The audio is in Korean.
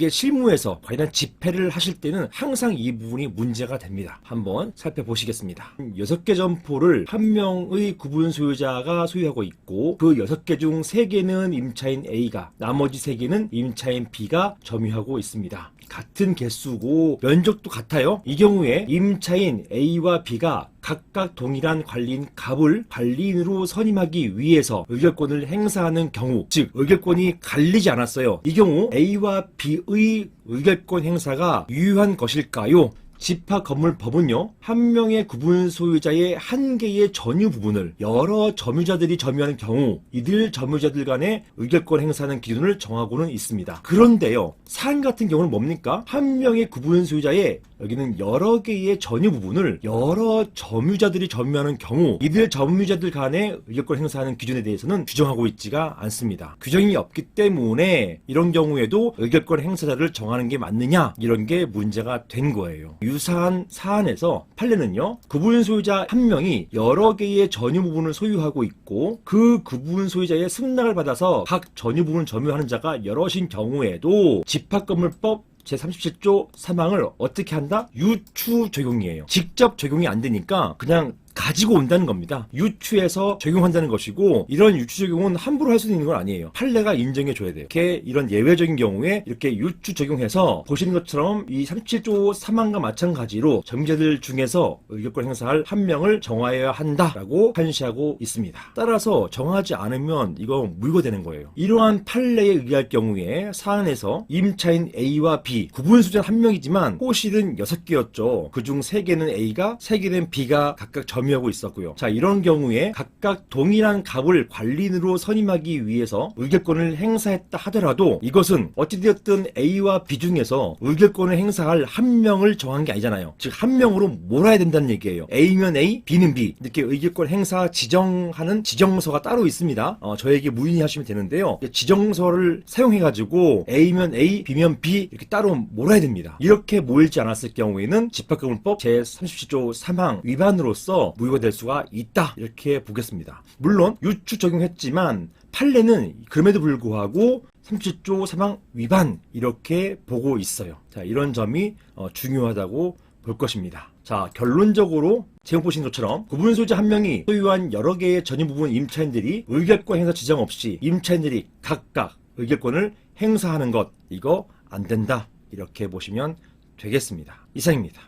이게 실무에서 관련 집회를 하실 때는 항상 이 부분이 문제가 됩니다. 한번 살펴보시겠습니다. 6개 점포를 한 명의 구분 소유자가 소유하고 있고 그 6개 중 3개는 임차인 A가, 나머지 3개는 임차인 B가 점유하고 있습니다. 같은 개수고 면적도 같아요. 이 경우에 임차인 A와 B가 각각 동일한 관리인 갑을 관리인으로 선임하기 위해서 의결권을 행사하는 경우, 즉 의결권이 갈리지 않았어요. 이 경우 A와 B의 의결권 행사가 유효한 것일까요? 집합건물법은요, 한 명의 구분 소유자의 한 개의 점유 부분을 여러 점유자들이 점유하는 경우 이들 점유자들 간의 의결권 행사하는 기준을 정하고는 있습니다. 그런데요, 사안 같은 경우는 뭡니까? 한 명의 구분 소유자의 여기는 여러 개의 점유 부분을 여러 점유자들이 점유하는 경우 이들 점유자들 간의 의결권 행사하는 기준에 대해서는 규정하고 있지가 않습니다. 규정이 없기 때문에 이런 경우에도 의결권 행사자를 정하는 게 맞느냐, 이런 게 문제가 된 거예요. 유사한 사안에서 판례는요, 구분 소유자 한 명이 여러 개의 점유 부분을 소유하고 있고 그 구분 소유자의 승낙을 받아서 각 점유 부분을 점유하는 자가 여럿인 경우에도 집합건물법 제37조 3항을 어떻게 한다? 유추 적용이에요. 직접 적용이 안 되니까 그냥 가지고 온다는 겁니다. 유추해서 적용한다는 것이고, 이런 유추 적용은 함부로 할 수 있는 건 아니에요. 판례가 인정해 줘야 돼요. 이렇게 이런 예외적인 경우에 이렇게 유추 적용해서 보시는 것처럼 이 37조 3항과 마찬가지로 점유자들 중에서 의결권 행사할 한 명을 정하여야 한다라고 판시하고 있습니다. 따라서 정하지 않으면 이거 무효되는 거예요. 이러한 판례에 의할 경우에 사안에서 임차인 A와 B, 구분 소유자 한 명이지만 호실은 6개였죠. 그중 3개는 A가, 3개는 B가 각각 점유하고 있었고요. 자, 이런 경우에 각각 동일한 갑을 관리인으로 선임하기 위해서 의결권을 행사했다 하더라도 이것은 어찌되었든 A와 B 중에서 의결권을 행사할 한 명을 정한 게 아니잖아요. 즉 한 명으로 몰아야 된다는 얘기예요. A면 A, B는 B, 이렇게 의결권 행사 지정하는 지정서가 따로 있습니다. 저에게 문의하시면 되는데요. 지정서를 사용해가지고 A면 A, B면 B 이렇게 따로 몰아야 됩니다. 이렇게 모일지 않았을 경우에는 집합건물법 제37조 3항 위반으로서 무효가 될 수가 있다, 이렇게 보겠습니다. 물론 유추 적용했지만 판례는 그럼에도 불구하고 37조 3항 위반, 이렇게 보고 있어요. 자, 이런 점이 중요하다고 볼 것입니다. 자, 결론적으로 제목 보신 것처럼 구분 소유자 한 명이 소유한 여러 개의 점유 부분 임차인들이 의결권 행사 지정 없이 임차인들이 각각 의결권을 행사하는 것, 이거 안 된다, 이렇게 보시면 되겠습니다. 이상입니다.